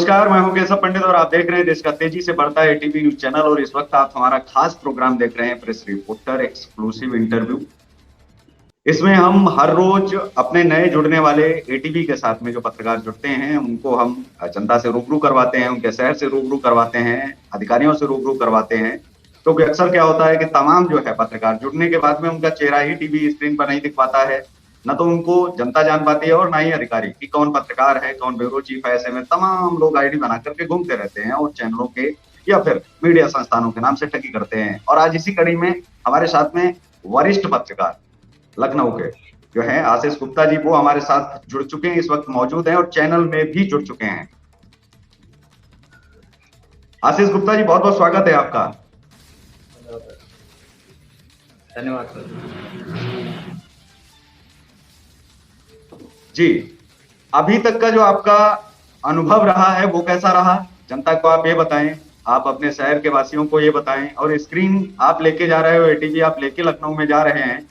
नमस्कार, मैं हूं केशव पंडित और आप देख रहे हैं देश का तेजी से बढ़ता है एटीवी न्यूज चैनल। और इस वक्त आप हमारा खास प्रोग्राम देख रहे हैं, प्रेस रिपोर्टर एक्सक्लूसिव इंटरव्यू। इसमें हम हर रोज अपने नए जुड़ने वाले एटीवी के साथ में जो पत्रकार जुड़ते हैं उनको हम जनता से रूबरू करवाते हैं, उनके शहर से रूबरू करवाते हैं, अधिकारियों से रूबरू करवाते हैं। क्योंकि अक्सर क्या होता है कि तमाम जो है पत्रकार जुड़ने के बाद में उनका चेहरा ही टीवी स्क्रीन पर नहीं दिख पाता है, न तो उनको जनता जान पाती है और ना ही अधिकारी कि कौन पत्रकार है, कौन ब्यूरो चीफ है। ऐसे में तमाम लोग आईडी बना करके घूमते रहते हैं और चैनलों के या फिर मीडिया संस्थानों के नाम से ठगी करते हैं। और आज इसी कड़ी में हमारे साथ में वरिष्ठ पत्रकार लखनऊ के जो है आशीष गुप्ता जी, वो हमारे साथ जुड़ चुके हैं, इस वक्त मौजूद हैं और चैनल में भी जुड़ चुके हैं। आशीष गुप्ता जी, बहुत बहुत स्वागत है आपका। धन्यवाद सर। जी, अभी तक का जो आपका अनुभव रहा है वो कैसा रहा, जनता को आप ये बताएं, आप अपने शहर के वासियों को ये बताएं। और स्क्रीन आप लेके जा रहे हो, एटीवी आप लेके लखनऊ में जा रहे हैं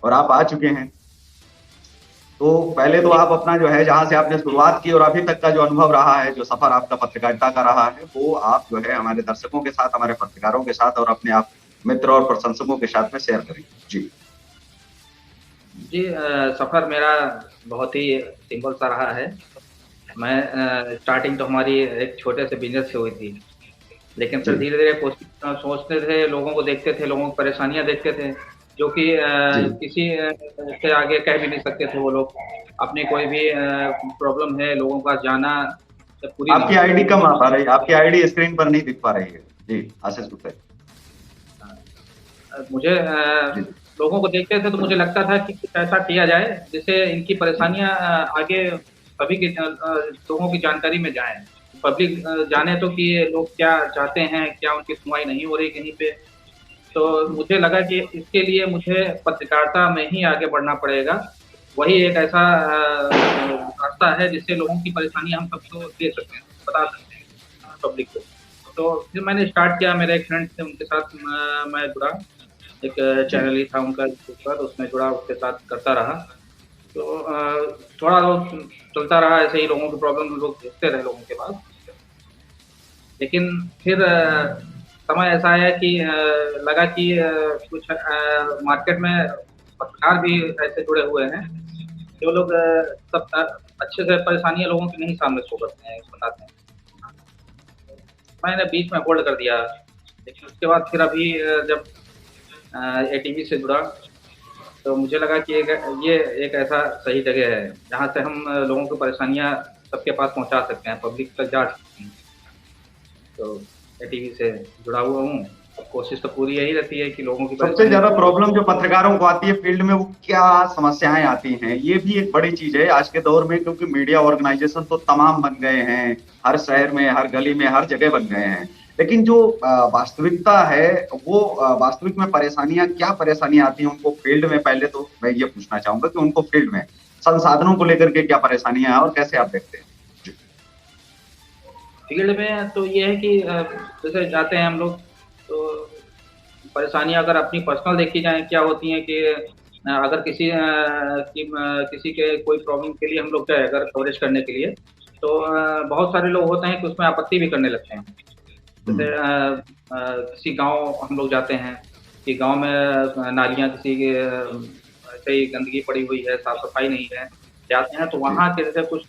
और आप आ चुके हैं, तो पहले तो आप अपना जो है जहां से आपने शुरुआत की और अभी तक का जो अनुभव रहा है, जो सफर आपका पत्रकारिता का रहा है, वो आप जो है हमारे दर्शकों के साथ, हमारे पत्रकारों के साथ और अपने आप मित्र और प्रशंसकों के साथ में शेयर करें। जी जी, सफ़र मेरा बहुत ही सिंपल सा रहा है। मैं स्टार्टिंग तो हमारी एक छोटे से बिजनेस से हुई थी, लेकिन फिर धीरे धीरे सोचते थे, लोगों को देखते थे, लोगों की परेशानियां देखते थे, जो कि किसी से आगे कह भी नहीं सकते थे। वो लोग अपनी कोई भी प्रॉब्लम है, लोगों का जाना पूरी। आपकी आईडी कम आ पा रही है, आपकी आईडी स्क्रीन पर नहीं दिख पा रही है। जी आशीष गुप्ता, मुझे लोगों को देखते थे तो मुझे लगता था कि कुछ ऐसा किया जाए जिससे इनकी परेशानियां आगे सभी के लोगों की जानकारी में जाए, पब्लिक जाने तो कि लोग क्या चाहते हैं, क्या उनकी सुनवाई नहीं हो रही कहीं पे। तो मुझे लगा कि इसके लिए मुझे पत्रकारिता में ही आगे बढ़ना पड़ेगा। वही एक ऐसा रास्ता है जिससे लोगों की परेशानी हम सबको दे सकते हैं, बता सकते हैं पब्लिक को। तो फिर मैंने स्टार्ट किया, मेरे एक फ्रेंड थे, उनके साथ मैं जुड़ा। एक चैनल ही था उनका ऊपर, उसमें जुड़ा, उसके साथ करता रहा। तो थोड़ा चलता रहा ऐसे ही, लोगों की प्रॉब्लम लोग देखते रहे लोगों के पास। लेकिन फिर समय ऐसा आया कि लगा कि कुछ मार्केट में पत्रकार भी ऐसे जुड़े हुए हैं जो लोग सब अच्छे से परेशानियां लोगों की नहीं सामने शो करते हैं, बताते हैं। मैंने बीच में होल्ड कर दिया, लेकिन उसके बाद फिर अभी जब एटीवी से जुड़ा तो मुझे लगा कि ये एक ऐसा सही जगह है जहाँ से हम लोगों की परेशानियां सबके पास पहुंचा सकते हैं, पब्लिक तक जा सकते हैं। तो एटीवी से जुड़ा हुआ हूँ। कोशिश तो पूरी यही रहती है कि लोगों की सबसे ज्यादा प्रॉब्लम जो पत्रकारों को आती है फील्ड में, वो क्या समस्याएं आती हैं, ये भी एक बड़ी चीज है आज के दौर में। क्योंकि मीडिया ऑर्गेनाइजेशन तो तमाम बन गए हैं, हर शहर में, हर गली में, हर जगह बन गए हैं, लेकिन जो वास्तविकता है वो वास्तविक में परेशानियां, क्या परेशानियां आती हैं उनको फील्ड में, पहले तो मैं ये पूछना चाहूंगा कि उनको फील्ड में संसाधनों को लेकर के क्या परेशानियां हैं और कैसे आप देखते हैं। फील्ड में तो ये है कि जैसे जाते हैं हम लोग, तो परेशानियां अगर अपनी पर्सनल देखी जाए क्या होती हैं कि अगर किसी के कोई प्रॉब्लम के लिए हम लोग गए अगर कवरेज करने के लिए, तो बहुत सारे लोग होते हैं कि उसमें आपत्ति भी करने लगते हैं। जैसे किसी गांव हम लोग जाते हैं कि गांव में नालियां किसी के ऐसे ही गंदगी पड़ी हुई है, साफ सफाई नहीं है, जाते हैं तो वहाँ के जैसे कुछ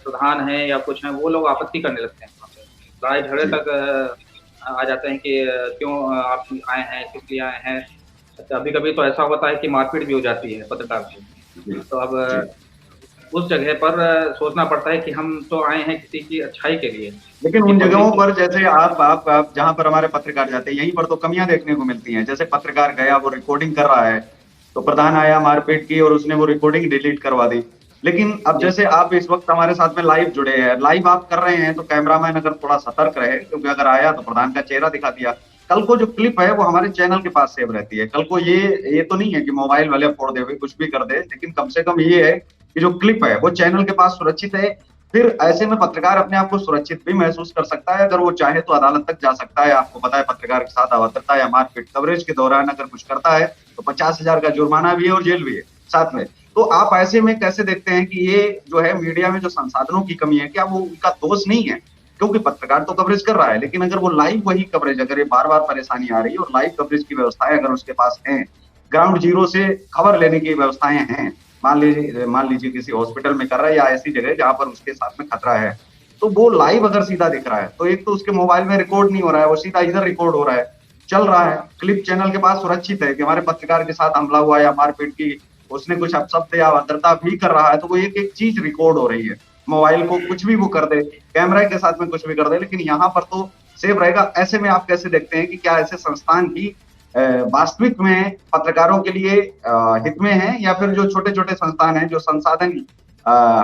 प्रधान हैं या कुछ हैं, वो लोग आपत्ति करने लगते हैं, लड़ाई झगड़े तक आ जाते हैं कि क्यों आप आए हैं, किस लिए आए हैं। कभी कभी तो ऐसा होता है कि मारपीट भी हो जाती है पत्रकार से। तो अब उस जगह पर सोचना पड़ता है कि हम तो आए हैं किसी की अच्छाई के लिए। लेकिन उन जगहों पर जैसे आप जहां पर हमारे पत्रकार जाते हैं, यहीं पर तो कमियां देखने को मिलती हैं। जैसे पत्रकार गया, वो रिकॉर्डिंग कर रहा है, तो प्रधान आया, मारपीट की और उसने वो रिकॉर्डिंग डिलीट करवा दी। लेकिन अब जैसे आप इस वक्त हमारे साथ में लाइव जुड़े हैं, लाइव आप कर रहे हैं, तो कैमरामैन अगर थोड़ा सतर्क रहे, क्योंकि अगर आया तो प्रधान का चेहरा दिखा दिया, कल को जो क्लिप है वो हमारे चैनल के पास सेव रहती है। कल को ये तो नहीं है कि मोबाइल वाले फोड़ दे, कुछ भी कर दे, लेकिन कम से कम ये है कि जो क्लिप है वो चैनल के पास सुरक्षित है। फिर ऐसे में पत्रकार अपने आप को सुरक्षित भी महसूस कर सकता है। अगर वो चाहे तो अदालत तक जा सकता है। आपको पता है पत्रकार के साथ अभद्रता या मारपीट कवरेज के दौरान अगर कुछ करता है तो 50,000 का जुर्माना भी है और जेल भी है साथ में। तो आप ऐसे में कैसे देखते हैं कि ये जो है मीडिया में जो संसाधनों की कमी है, क्या वो उनका दोष नहीं है? क्योंकि पत्रकार तो कवरेज कर रहा है, लेकिन अगर वो लाइव वही कवरेज, अगर ये बार-बार परेशानी आ रही है और लाइव कवरेज की व्यवस्थाएँ अगर उसके पास हैं, ग्राउंड ज़ीरो से खबर लेने की व्यवस्थाएँ हैं, मान लीजिए किसी हॉस्पिटल में कर रहा है या ऐसी जगह जहाँ पर उसके साथ में खतरा है, तो वो लाइव अगर सीधा दिख रहा है, तो एक तो उसके मोबाइल में रिकॉर्ड नहीं हो रहा है, वो सीधा इधर रिकॉर्ड हो रहा है, चल रहा है, क्लिप चैनल के पास सुरक्षित है कि हमारे पत्रकार के साथ हमला हुआ या मारपीट की, उसने कुछ अपशब्द या अभद्रता भी कर रहा है, तो वो एक-एक चीज़ रिकॉर्ड हो रही है। मोबाइल को कुछ भी वो कर दे, कैमरा के साथ में कुछ भी कर दे, लेकिन यहाँ पर तो सेव रहेगा। ऐसे में आप कैसे देखते हैं कि क्या ऐसे संस्थान ही वास्तविक में पत्रकारों के लिए हित में हैं, या फिर जो छोटे-छोटे संस्थान हैं, जो संसाधन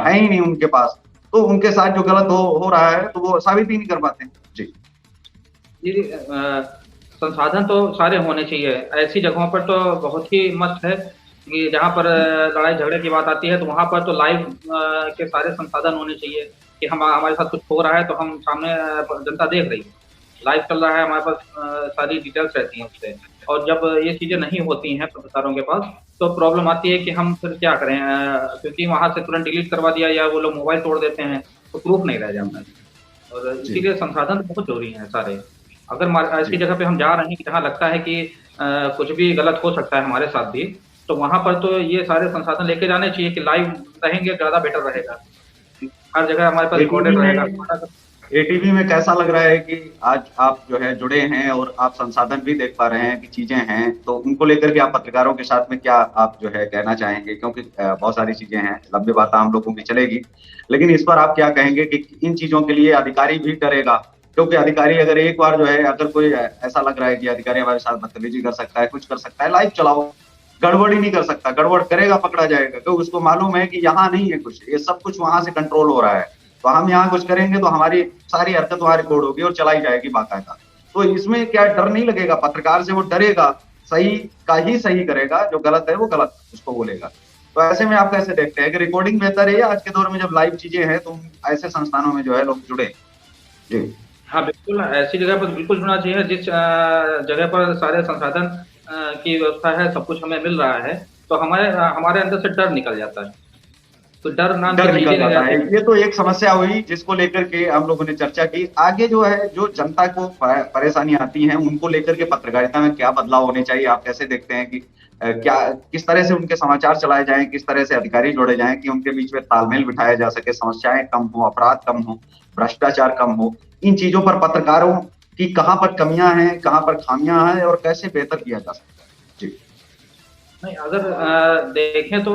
है ही नहीं उनके पास, तो उनके साथ जो गलत हो रहा है, तो वो साबित ही नहीं कर पाते? जी। जी, संसाधन तो सारे होने चाहिए। ऐसी जगहों पर तो बहुत ही मस्त है कि जहाँ पर लड़ाई झगड़े की बात आती है, तो वहाँ पर तो लाइव के सारे संसाधन होने चाहिए कि हमारे साथ कुछ हो रहा है, तो हम सामने जनता देख रही है। लाइव चल रहा है, हमारे पास सारी डिटेल्स रहती हैं उससे। और जब ये चीज़ें नहीं होती हैं पत्रकारों के पास, तो प्रॉब्लम आती है कि हम फिर क्या करें, क्योंकि वहाँ से तुरंत डिलीट करवा दिया या वो लोग मोबाइल तोड़ देते हैं, तो प्रूफ नहीं रह जाता है। और जी, इसीलिए संसाधन तो बहुत ज़रूरी हैं सारे। अगर ऐसी जी। जगह पे हम जा रहे हैं कि जहाँ लगता है कि कुछ भी गलत हो सकता है हमारे साथ भी, तो वहाँ पर तो ये सारे संसाधन लेके जाने चाहिए कि लाइव रहेंगे ज़्यादा बेटर रहेगा। हर जगह हमारे पास एटीवी रिकॉर्डेड रहेगा। में एटीवी में कैसा लग रहा है कि आज आप जो है जुड़े हैं और आप संसाधन भी देख पा रहे हैं कि चीजें हैं, तो उनको लेकर के आप पत्रकारों के साथ में क्या आप जो है कहना चाहेंगे? क्योंकि बहुत सारी चीजें हैं, लंबी बात आम लोगों की चलेगी, लेकिन इस पर आप क्या कहेंगे कि इन चीजों के लिए अधिकारी भी डरेगा? क्योंकि अधिकारी अगर एक बार जो है, अगर कोई ऐसा लग रहा है कि अधिकारी हमारे साथ बदतमीजी कर सकता है, कुछ कर सकता है, लाइव चलाओ, गड़बड़ ही नहीं कर सकता, गड़बड़ करेगा पकड़ा जाएगा, क्योंकि उसको मालूम है कि यहाँ नहीं है कुछ, ये सब कुछ वहां से कंट्रोल हो रहा है। तो हम यहाँ कुछ करेंगे तो हमारी सारी हरकत वहाँ रिकॉर्ड होगी और चलाई जाएगी बाकायदा। तो इसमें क्या डर नहीं लगेगा? पत्रकार से वो डरेगा, सही का ही सही करेगा, जो गलत है वो गलत उसको बोलेगा। तो ऐसे में आप कैसे देखते हैं कि रिकॉर्डिंग बेहतर है, या आज के दौर में जब लाइव चीजें हैं तो ऐसे संस्थानों में जो है लोग जुड़े? जी, हाँ, बिल्कुल, ऐसी जगह पर बिल्कुल जुड़ना चाहिए जिस जगह पर सारे संसाधन की व्यवस्था है, सब कुछ हमें मिल रहा है, तो हमारे अंदर से डर निकल जाता है। तो डर नाम की डर चीज़ ही निकल नहीं जाता है। रहती। ये तो एक समस्या हुई जिसको लेकर के हम लोगों ने चर्चा की। आगे जो है, जो जनता को परेशानी आती है, उनको लेकर के पत्रकारिता में क्या बदलाव होने चाहिए? आप कैसे देखते हैं कि क्या किस तरह से उनके समाचार चलाए जाएँ, किस तरह से अधिकारी जोड़े जाएँ कि उनके बीच में तालमेल बिठाया जा सके, समस्याएँ कम हो, अपराध कम हो, भ्रष्टाचार कम हो? इन चीज़ों पर पत्रकारों की कहाँ पर कमियाँ हैं, कहाँ पर खामियाँ हैं और कैसे बेहतर किया जा सकता है? जी, नहीं, अगर देखें तो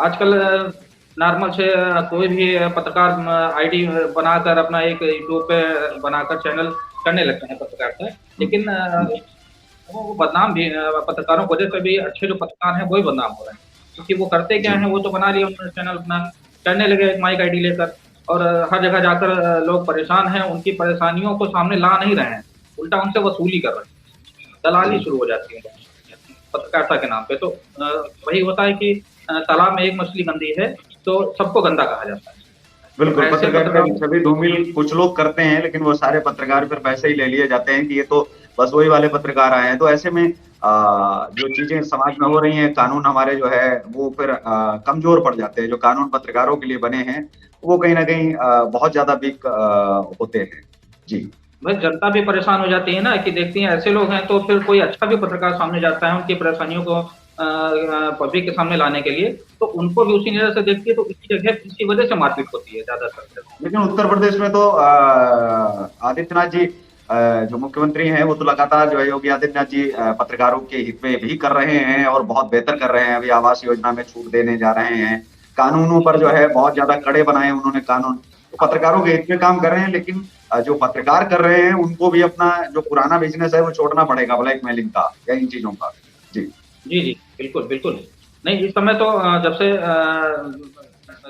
आजकल नॉर्मल से कोई भी पत्रकार आईडी बनाकर अपना एक यूट्यूब पे बनाकर चैनल करने लगते हैं पत्रकार का। हुँ, लेकिन हुँ, वो बदनाम भी पत्रकारों की वजह से भी अच्छे जो पत्रकार हैं, वही बदनाम हो रहे हैं। क्योंकि वो करते क्या जी, हैं, वो तो बना लिया उन्होंने चैनल अपना, करने लगे एक माइक आईडी लेकर और हर जगह जाकर लोग परेशान हैं, उनकी परेशानियों को सामने ला नहीं रहे हैं, उल्टा उनसे वसूली कर रहे हैं। दलाली जी। शुरू हो जाती है पत्रकारिता के नाम पे। तो वही होता है कि तालाब में एक मछली गंदी है, तो सबको गंदा कहा जाता है। तो बिल्कुल, ऐसे पत्रकारिता की पत्रकारों छवि धूमिल कुछ लोग करते हैं, लेकिन वो सारे पत्रकार फिर वैसे ही ले लिए जाते हैं कि ये तो बस वही वाले पत्रकार आए हैं। तो ऐसे में जो चीज़ें समाज में हो रही हैं, कानून हमारे जो है वो फिर कमज़ोर पड़ जाते हैं। जो कानून पत्रकारों के लिए बने हैं, वो कहीं न कहीं बहुत ज़्यादा वीक होते हैं। जी, भाई जनता भी परेशान हो जाती है ना कि देखती है ऐसे लोग हैं, तो फिर कोई अच्छा भी पत्रकार सामने जाता है उनकी परेशानियों को पब्लिक के सामने लाने के लिए, तो उनको भी उसी नज़र से देखती है, तो इसी जगह इसी वजह से मारपीट होती है ज़्यादातर। लेकिन उत्तर प्रदेश में तो आदित्यनाथ जी जो मुख्यमंत्री हैं, वो तो लगातार जो है योगी आदित्यनाथ जी पत्रकारों के हित में भी कर रहे हैं और बहुत बेहतर कर रहे हैं। अभी आवास योजना में छूट देने जा रहे हैं। कानूनों पर जो है बहुत ज़्यादा कड़े बनाए उन्होंने कानून। तो पत्रकारों के हित में काम कर रहे हैं, लेकिन जो पत्रकार कर रहे हैं, उनको भी अपना जो पुराना बिज़नेस है, वो छोड़ना पड़ेगा, ब्लैकमेलिंग का या इन चीज़ों का। जी, जी, जी, बिल्कुल, बिल्कुल। नहीं, इस समय तो जब से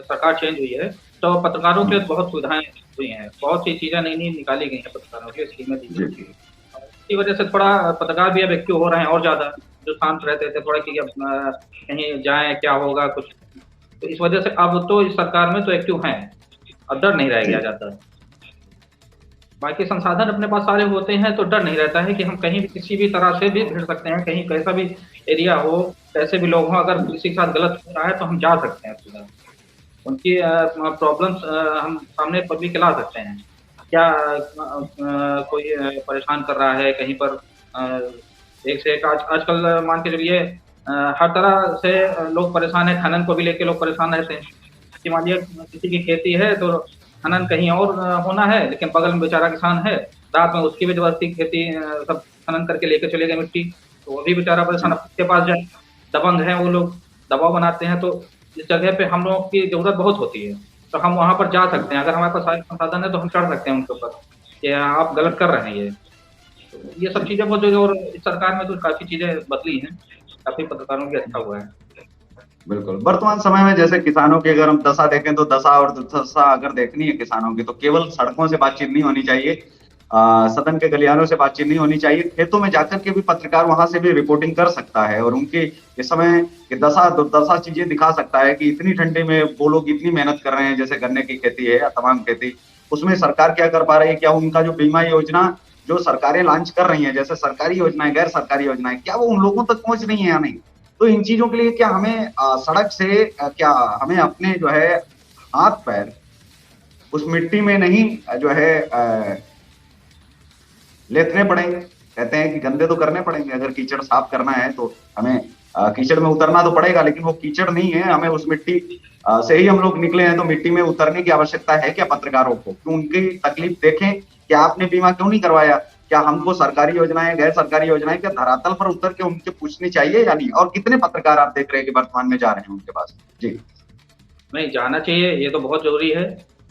सरकार चेंज हुई है, तो पत्रकारों के हुँ, लिए बहुत सुविधाएँ हुई हैं। बहुत सी चीज़ें नई-नई निकाली गई हैं पत्रकारों के लिए, स्कीमें दी जी। गई हैं। इसकी वजह से थोड़ा पत्रकार भी अब एक्टिव हो रहे हैं और ज़्यादा, जो शांत रहते थे थोड़ा कि अब कहीं जाएँ, क्या होगा कुछ। तो इस वजह से अब तो इस सरकार में तो एक्टिव हैं, अब डर नहीं रह जी। गया ज़्यादा। बाकी संसाधन अपने पास सारे होते हैं तो डर नहीं रहता है कि हम कहीं भी किसी भी तरह से भी भिड़ सकते हैं, कहीं कैसा भी एरिया हो, कैसे भी लोग हों, अगर किसी के साथ गलत हो रहा है तो हम जा सकते हैं सीधा। उनकी प्रॉब्लम्स हम सामने पब्लिक के ला सकते हैं। क्या कोई परेशान कर रहा है कहीं पर, एक से एक आजकल मान के चलिए हर तरह से लोग परेशान हैं, खनन को भी लेके लोग परेशान रहते हैं। कि मान लिया किसी की खेती है तो खनन कहीं और होना है, लेकिन बगल में बेचारा किसान है, रात में उसकी भी जबरदस्ती खेती सब खनन करके लेके चले गए मिट्टी, तो वो भी बेचारा परेशान, अब किसके पास जाए? दबंग हैं वो लोग, दबाव बनाते हैं, तो इस जगह पे हम लोगों की ज़रूरत बहुत होती है, तो हम वहाँ पर जा सकते हैं। अगर हमारे पास सारे संसाधन है तो हम चढ़ सकते हैं उनके ऊपर, कि आप गलत कर रहे हैं ये। तो ये सब चीज़ें बहुत, जो और इस सरकार में तो काफ़ी चीज़ें बदली हैं, काफ़ी पत्रकारों की अच्छा हुआ है। बिल्कुल। वर्तमान समय में जैसे किसानों की अगर हम दशा देखें तो दशा और दुर्दशा अगर देखनी है किसानों की तो केवल सड़कों से बातचीत नहीं होनी चाहिए, सदन के गलियारों से बातचीत नहीं होनी चाहिए, खेतों में जाकर के भी पत्रकार वहां से भी रिपोर्टिंग कर सकता है और उनकी इस समय की दशा दुर्दशा चीजें दिखा सकता है कि इतनी ठंडी में वो लोग इतनी मेहनत कर रहे हैं, जैसे गन्ने की खेती है या तमाम खेती, उसमें सरकार क्या कर पा रही है, क्या उनका जो बीमा योजना जो सरकारें लॉन्च कर रही हैं, जैसे सरकारी योजनाएं गैर सरकारी योजनाएं, क्या वो उन लोगों तक पहुंच रही है या नहीं? तो इन चीजों के लिए क्या हमें सड़क से क्या हमें अपने जो है हाथ पैर उस मिट्टी में नहीं जो है लेटने पड़ेंगे? कहते हैं कि गंदे तो करने पड़ेंगे, अगर कीचड़ साफ करना है तो हमें कीचड़ में उतरना तो पड़ेगा, लेकिन वो कीचड़ नहीं है, हमें उस मिट्टी से ही हम लोग निकले हैं, तो मिट्टी में उतरने की आवश्यकता है क्या पत्रकारों को? क्यों उनकी तकलीफ देखें, क्या आपने बीमा क्यों नहीं करवाया? क्या हमको सरकारी योजनाएं गैर सरकारी योजनाएं क्या धरातल पर उतर के उनसे पूछनी चाहिए या नहीं? और कितने पत्रकार आप देख रहे हैं कि वर्तमान में जा रहे हैं उनके पास? जी नहीं, जाना चाहिए, ये तो बहुत ज़रूरी है,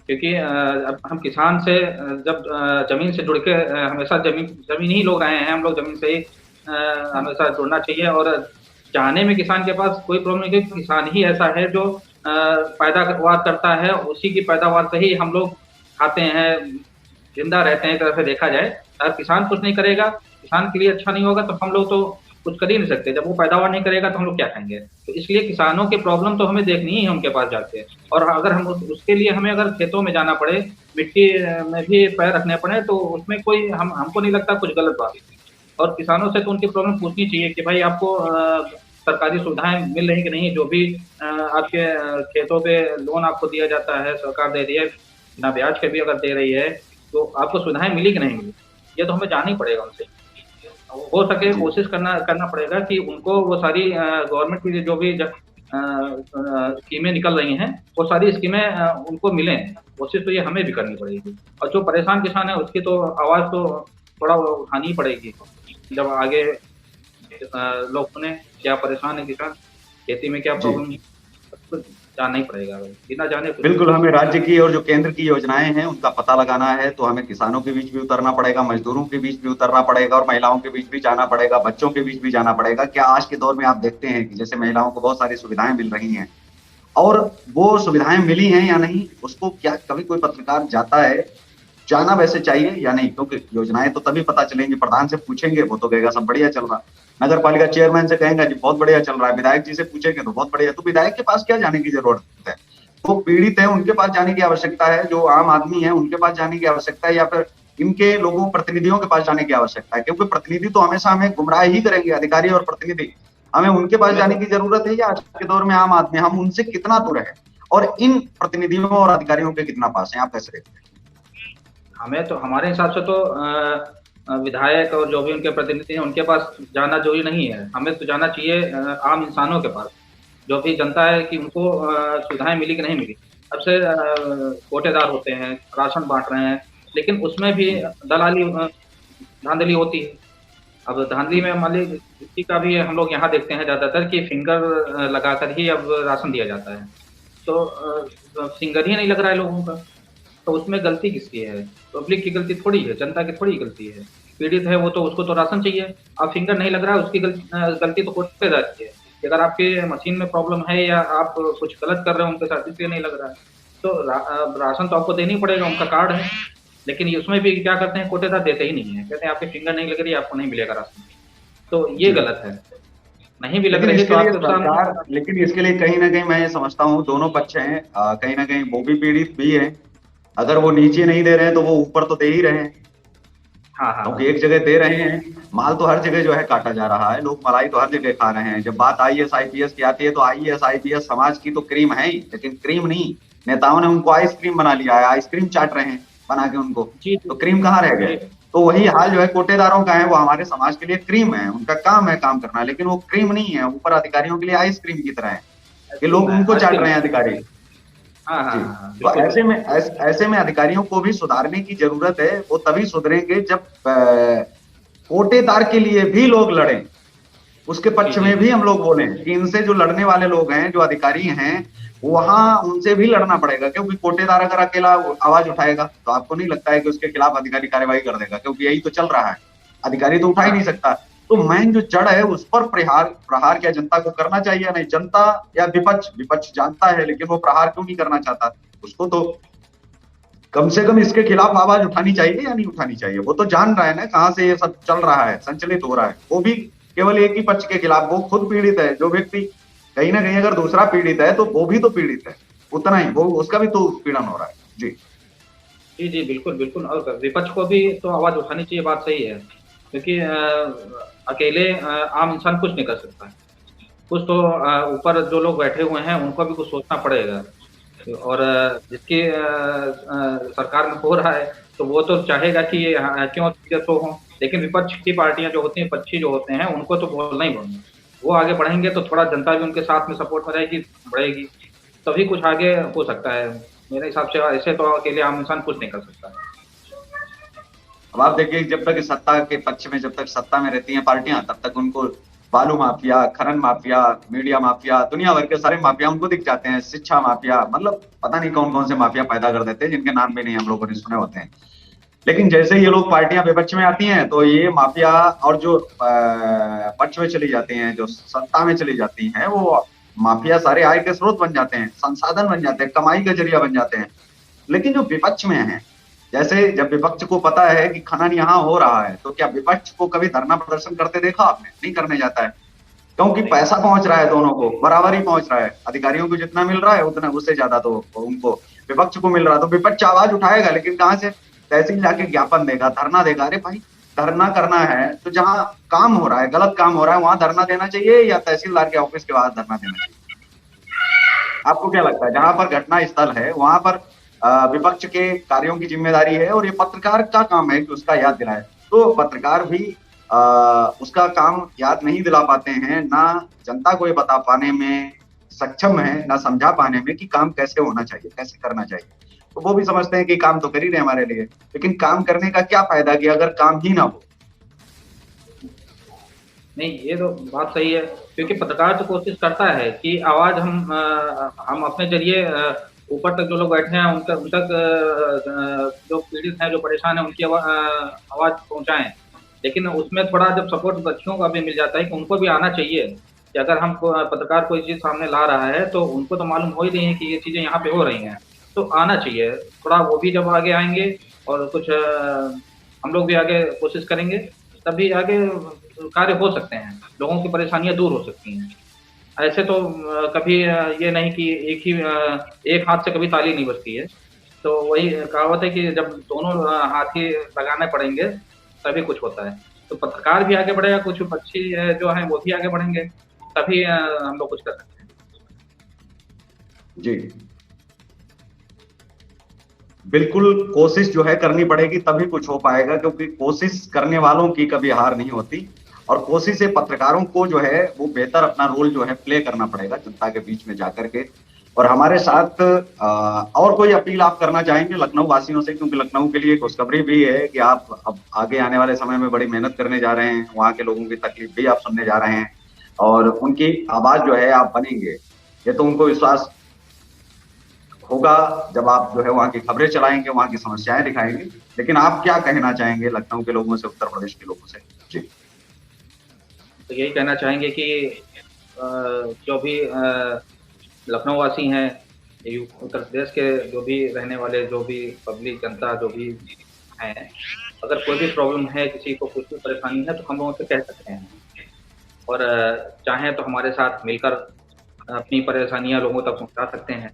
क्योंकि अब हम किसान से जब ज़मीन से जुड़ के हमेशा ज़मीन ही लोग रहे हैं, हम लोग ज़मीन से ही हमेशा जुड़ना चाहिए। और चाहने में किसान के पास कोई प्रॉब्लम नहीं, क्योंकि किसान ही ऐसा है जो पैदावार करता है, उसी की पैदावार से ही हम लोग खाते हैं, ज़िंदा रहते हैं एक तरह से देखा जाए। अगर किसान कुछ नहीं करेगा, किसान के लिए अच्छा नहीं होगा, तो हम लोग तो कुछ कर ही नहीं सकते। जब वो पैदावार नहीं करेगा तो हम लोग क्या खाएँगे? तो इसलिए किसानों की प्रॉब्लम तो हमें देखनी ही है उनके पास जाके। और अगर हम उसके लिए हमें अगर खेतों में जाना पड़े, मिट्टी में भी पैर रखने पड़े, तो उसमें कोई हमको नहीं लगता कुछ गलत बात है। और किसानों से तो उनकी प्रॉब्लम पूछनी चाहिए कि भाई आपको सरकारी सुविधाएँ मिल रही कि नहीं? जो भी आपके खेतों पे लोन आपको दिया जाता है, सरकार दे रही है, बिना ब्याज के भी अगर दे रही है, तो आपको सुविधाएँ मिली कि नहीं मिली? ये तो हमें जानना ही पड़ेगा उनसे। हो सके जी कोशिश करना करना पड़ेगा कि उनको वो सारी गवर्नमेंट की जो भी स्कीमें निकल रही हैं, वो सारी स्कीमें उनको मिलें। कोशिश तो ये हमें भी करनी पड़ेगी। और जो परेशान किसान है उसकी तो आवाज़ तो थोड़ा उठानी ही पड़ेगी। जब आगे लोग सुने क्या परेशान है किसान, खेती में क्या जी प्रॉब्लम है, सब कुछ जानना ही पड़ेगा। बिना जाने कुछ बिल्कुल, हमें राज्य की और जो केंद्र की योजनाएं हैं उनका पता लगाना है, तो हमें किसानों के बीच भी उतरना पड़ेगा, मजदूरों के बीच भी उतरना पड़ेगा और महिलाओं के बीच भी जाना पड़ेगा, बच्चों के बीच भी जाना पड़ेगा। क्या आज के दौर में आप देखते हैं कि जैसे महिलाओं को बहुत सारी सुविधाएं मिल रही हैं और वो सुविधाएं मिली हैं या नहीं, उसको क्या कभी कोई पत्रकार जाता है? जाना वैसे चाहिए या नहीं? क्योंकि योजनाएं तो तभी पता चलेंगी, प्रधान से पूछेंगे वो तो कहेगा सब बढ़िया चल रहा, नगर पालिका चेयरमैन से कहेंगे जी बहुत बढ़िया चल रहा है, विधायक जी से पूछेंगे तो बहुत बढ़िया। तो विधायक के पास क्या जाने की जरूरत है? वो पीड़ित है उनके पास जाने की आवश्यकता है, जो आम आदमी है उनके पास जाने की आवश्यकता है, या फिर इनके लोगों प्रतिनिधियों के पास जाने की आवश्यकता है? क्योंकि प्रतिनिधि तो हमेशा हमें गुमराह ही करेंगे, अधिकारी और प्रतिनिधि। हमें उनके पास हमें जाने तो की जरूरत है या आज के दौर में आम आदमी हम उनसे कितना दूर है और इन प्रतिनिधियों और अधिकारियों के कितना पास है? आप कैसे देखते हैं? हमें तो हमारे हिसाब से तो विधायक और जो भी उनके प्रतिनिधि हैं उनके पास जाना जरूरी नहीं है। हमें तो जाना चाहिए आम इंसानों के पास, जो भी जनता है, कि उनको सुविधाएं मिली कि नहीं मिली। अब से कोटेदार होते हैं, राशन बांट रहे हैं, लेकिन उसमें भी दलाली धांधली होती है। अब धांधली में मान लीजिए किसी का भी हम लोग यहाँ देखते हैं ज़्यादातर कि फिंगर लगाकर ही अब राशन दिया जाता है। तो फिंगर ही नहीं लग रहा है लोगों का, तो उसमें गलती किसकी है? पब्लिक की गलती थोड़ी है, जनता की थोड़ी गलती है। पीड़ित है वो तो उसको तो राशन चाहिए। अब फिंगर नहीं लग रहा है, उसकी गलती तो कोटेदार की है कि अगर आपके मशीन में प्रॉब्लम है या आप कुछ गलत कर रहे हो उनके साथ, इसलिए नहीं लग रहा है। तो राशन तो आपको देना ही पड़ेगा, उनका कार्ड है। लेकिन ये उसमें भी क्या करते हैं, कोटेदार देते ही नहीं है, कहते हैं आपकी फिंगर नहीं लग रही, आपको नहीं मिलेगा राशन। तो ये जी गलत है। नहीं भी लग रही तो आपके सामने। लेकिन इसके लिए कहीं ना कहीं मैं ये समझता हूँ दोनों पक्ष हैं, कहीं ना कहीं वो भी पीड़ित भी है, अगर वो नीचे नहीं दे रहे हैं तो वो ऊपर तो दे ही रहे हैं, हाँ हाँ क्योंकि हाँ। एक जगह दे रहे हैं। माल तो हर जगह जो है काटा जा रहा है, लोग मलाई तो हर जगह खा रहे हैं। जब बात आईएएस आईपीएस की आती है तो आईएएस आईपीएस समाज की तो क्रीम है ही, लेकिन क्रीम नहीं, नेताओं ने उनको आइसक्रीम बना लिया है, आइसक्रीम चाट रहे हैं बना के उनको। जी जी तो क्रीम कहाँ रह जी। गए? तो वही हाल जो है कोटेदारों का है, वो हमारे समाज के लिए क्रीम है, उनका काम है काम करना, लेकिन वो क्रीम नहीं है, ऊपर अधिकारियों के लिए आइसक्रीम की तरह है, कि आइसक्रीम लोग है, उनको चाट आइसक्रीम रहे है। हैं अधिकारी। हाँ हाँ जी। हाँ हाँ, तो बिल्कुल ऐसे में बिल्कुल। ऐसे में अधिकारियों को भी सुधारने की जरूरत है। वो तभी सुधरेंगे जब कोटेदार के लिए भी लोग लड़ें, उसके जी पक्ष जी में भी हम लोग बोलें कि इनसे जो लड़ने वाले लोग हैं, जो अधिकारी हैं, वहां उनसे भी लड़ना पड़ेगा। क्योंकि कोटेदार अगर अकेला आवाज उठाएगा तो आपको नहीं लगता है कि उसके खिलाफ अधिकारी कार्रवाई कर देगा, क्योंकि यही तो चल रहा है, अधिकारी तो उठा ही नहीं हाँ। सकता। तो मेन जो जड़ है उस पर प्रहार प्रहार क्या जनता को करना चाहिए या नहीं? जनता या विपक्ष, विपक्ष जानता है लेकिन वो प्रहार क्यों नहीं करना चाहता? उसको तो कम से कम इसके खिलाफ आवाज उठानी चाहिए या नहीं उठानी चाहिए? वो तो जान रहा है ना कहाँ से ये सब चल रहा है, संचलित हो रहा है। वो भी केवल एक ही पक्ष के खिलाफ, वो खुद पीड़ित है। जो व्यक्ति कहीं ना कहीं अगर दूसरा पीड़ित है तो वो भी तो पीड़ित है, उतना ही वो उसका भी तो उत्पीड़न हो रहा है। जी। जी जी, बिल्कुल बिल्कुल। और विपक्ष को भी तो आवाज उठानी चाहिए, बात सही है। क्योंकि अकेले आम इंसान कुछ नहीं कर सकता है। कुछ तो ऊपर जो लोग बैठे हुए हैं उनको भी कुछ सोचना पड़ेगा। और जिसकी सरकार में हो रहा है तो वो तो चाहेगा कि ये क्यों चीजें तो हों। लेकिन विपक्ष की पार्टियां जो होती हैं, पक्षी जो होते हैं, उनको तो बोलना ही बोलना। वो आगे बढ़ेंगे तो थोड़ा जनता भी उनके साथ में सपोर्ट में रहेगी, बढ़ेगी, तभी कुछ आगे हो सकता है। मेरे हिसाब से ऐसे तो अकेले आम इंसान कुछ नहीं कर सकता। अब आप देखिए, जब तक सत्ता के पक्ष में, जब तक सत्ता में रहती हैं पार्टियां, तब तक उनको बालू माफिया, खनन माफिया, मीडिया माफिया, दुनिया भर के सारे माफिया उनको दिख जाते हैं, शिक्षा माफिया, मतलब पता नहीं कौन कौन से माफिया पैदा कर देते हैं जिनके नाम भी नहीं हम लोगों ने सुने होते हैं। लेकिन जैसे ही ये लोग पार्टियां विपक्ष में आती हैं तो ये माफिया और जो पक्ष में चली जाती हैं, जो सत्ता में चली जाती हैं, वो माफिया सारे आय के स्रोत बन जाते हैं, संसाधन बन जाते हैं, कमाई का जरिया बन जाते हैं। लेकिन जो विपक्ष में है, जैसे जब विपक्ष को पता है कि खनन यहाँ हो रहा है, तो क्या विपक्ष को कभी धरना प्रदर्शन करते देखा आपने? नहीं करने जाता है, क्योंकि नहीं। पैसा पहुंच रहा है, दोनों को बराबर ही पहुंच रहा है। अधिकारियों को जितना मिल रहा है उतना, उससे ज्यादा तो उनको विपक्ष को मिल रहा है। तो विपक्ष आवाज उठाएगा, लेकिन कहां से? तहसील जाके ज्ञापन देगा, धरना देगा। अरे भाई, धरना करना है तो जहां काम हो रहा है, गलत काम हो रहा है, वहां धरना देना चाहिए या तहसीलदार के ऑफिस के बाहर धरना देना चाहिए? आपको क्या लगता है? जहां पर घटना स्थल है वहां पर विपक्ष के कार्यों की जिम्मेदारी है, और ये पत्रकार का काम है कि उसका याद दिलाए। तो पत्रकार भी उसका काम याद नहीं दिला पाते हैं, ना जनता को ये बता पाने में सक्षम है, ना समझा पाने में कि काम कैसे होना चाहिए, कैसे करना चाहिए। तो वो भी समझते हैं कि काम तो कर ही रहे हमारे लिए, लेकिन काम करने का क्या फायदा कि अगर काम ही ना हो। नहीं, ये तो बात सही है। क्योंकि पत्रकार तो कोशिश करता है कि आवाज हम अपने जरिए ऊपर तक जो लोग बैठे हैं उन तक जो पीड़ित हैं, जो परेशान हैं, उनकी आवाज पहुंचाएं। लेकिन उसमें थोड़ा जब सपोर्ट बच्चों का भी मिल जाता है कि उनको भी आना चाहिए कि अगर हम पत्रकार कोई चीज सामने ला रहा है तो उनको तो मालूम हो ही नहीं है कि ये चीजें यहाँ पे हो रही हैं, तो आना चाहिए थोड़ा। वो भी जब आगे आएंगे और कुछ हम लोग भी आगे कोशिश करेंगे, तभी आगे कार्य हो सकते हैं, लोगों की परेशानियां दूर हो सकती हैं। ऐसे तो कभी ये नहीं कि एक हाथ से कभी ताली नहीं बजती है। तो वही कहावत है कि जब दोनों हाथ ही लगाने पड़ेंगे तभी कुछ होता है। तो पत्रकार भी आगे बढ़ेगा, कुछ पक्षी जो हैं वो भी आगे बढ़ेंगे, तभी हम लोग कुछ कर सकते हैं। जी, बिल्कुल कोशिश जो है करनी पड़ेगी, तभी कुछ हो पाएगा, क्योंकि कोशिश करने वालों की कभी हार नहीं होती। और कोशिश से पत्रकारों को जो है वो बेहतर अपना रोल जो है प्ले करना पड़ेगा जनता के बीच में जाकर के। और हमारे साथ और कोई अपील आप करना चाहेंगे लखनऊ वासियों से? क्योंकि लखनऊ के लिए खुशखबरी भी है कि आप अब आगे आने वाले समय में बड़ी मेहनत करने जा रहे हैं, वहाँ के लोगों की तकलीफ भी आप सुनने जा रहे हैं, और उनकी आवाज जो है आप बनेंगे। ये तो उनको विश्वास होगा जब आप जो है वहाँ की खबरें चलाएंगे, वहाँ की समस्याएं दिखाएंगे। लेकिन आप क्या कहना चाहेंगे लखनऊ के लोगों से, उत्तर प्रदेश के लोगों से? जी। तो यही कहना चाहेंगे कि जो भी लखनऊ वासी हैं, उत्तर प्रदेश के जो भी रहने वाले, जो भी पब्लिक जनता जो भी हैं, अगर कोई भी प्रॉब्लम है, किसी को कुछ भी परेशानी है, तो हम लोगों से कह सकते हैं। और चाहें तो हमारे साथ मिलकर अपनी परेशानियां लोगों तक पहुंचा सकते हैं।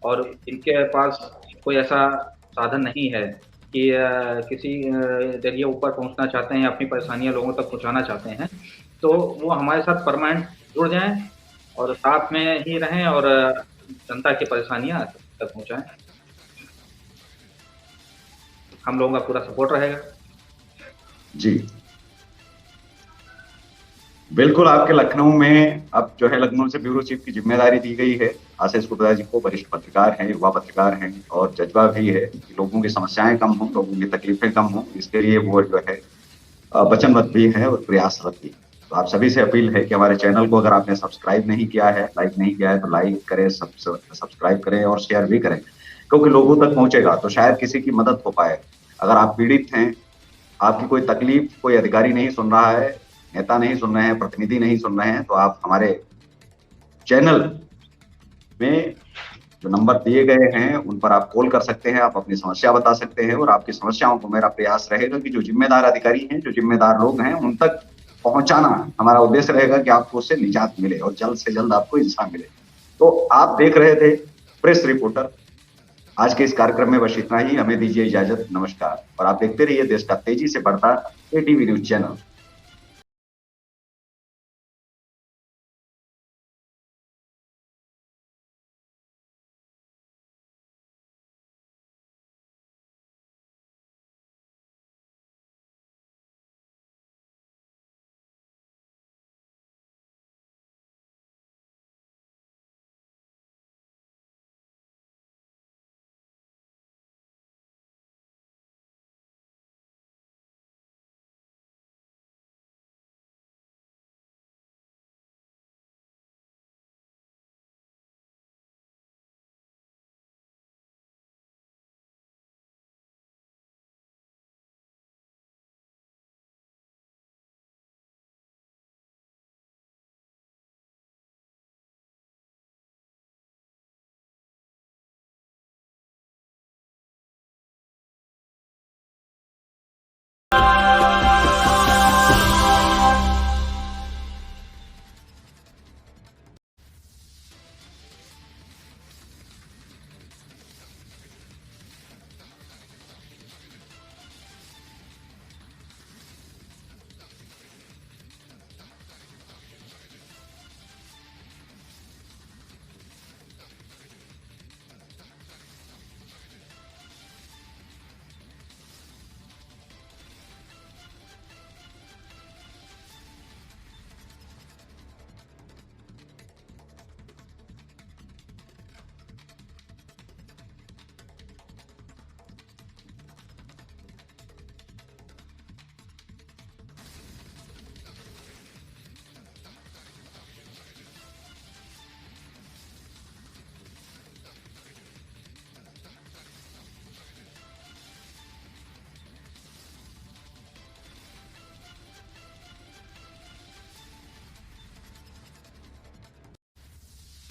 और इनके पास कोई ऐसा साधन नहीं है कि किसी जरिए ऊपर पहुंचना चाहते हैं, अपनी परेशानियां लोगों तक पहुंचाना चाहते हैं, तो वो हमारे साथ परमानेंट जुड़ जाएं और साथ में ही रहें और जनता की परेशानियां तक पहुंचाएं। हम लोगों का पूरा सपोर्ट रहेगा। जी बिल्कुल, आपके लखनऊ में अब जो है लखनऊ से ब्यूरो चीफ की जिम्मेदारी दी गई है आशीष गुप्ता जी को। वरिष्ठ पत्रकार हैं, युवा पत्रकार हैं और जज्बा भी है कि लोगों की समस्याएं कम हों, लोगों की तकलीफें कम हों, इसके लिए वो जो है वचनबद्ध भी है और प्रयासरत भी। तो आप सभी से अपील है कि हमारे चैनल को अगर आपने सब्सक्राइब नहीं किया है, लाइक नहीं किया है, तो लाइक करें, सब्सक्राइब करें और शेयर भी करें, क्योंकि लोगों तक पहुंचेगा तो शायद किसी की मदद हो पाए। अगर आप पीड़ित हैं, आपकी कोई तकलीफ कोई अधिकारी नहीं सुन रहा है, नेता नहीं सुन रहे हैं, प्रतिनिधि नहीं सुन रहे हैं, तो आप हमारे चैनल में जो नंबर दिए गए हैं उन पर आप कॉल कर सकते हैं, आप अपनी समस्या बता सकते हैं और आपकी समस्याओं को मेरा प्रयास रहेगा कि जो जिम्मेदार अधिकारी हैं, जो जिम्मेदार लोग हैं, उन तक पहुंचाना हमारा उद्देश्य रहेगा कि आपको उससे निजात मिले और जल्द से जल्द आपको इंसाफ मिले। तो आप देख रहे थे प्रेस रिपोर्टर। आज के इस कार्यक्रम में बस इतना ही, हमें दीजिए इजाजत, नमस्कार। और आप देखते रहिए देश का तेजी से बढ़ता एटीवी न्यूज चैनल।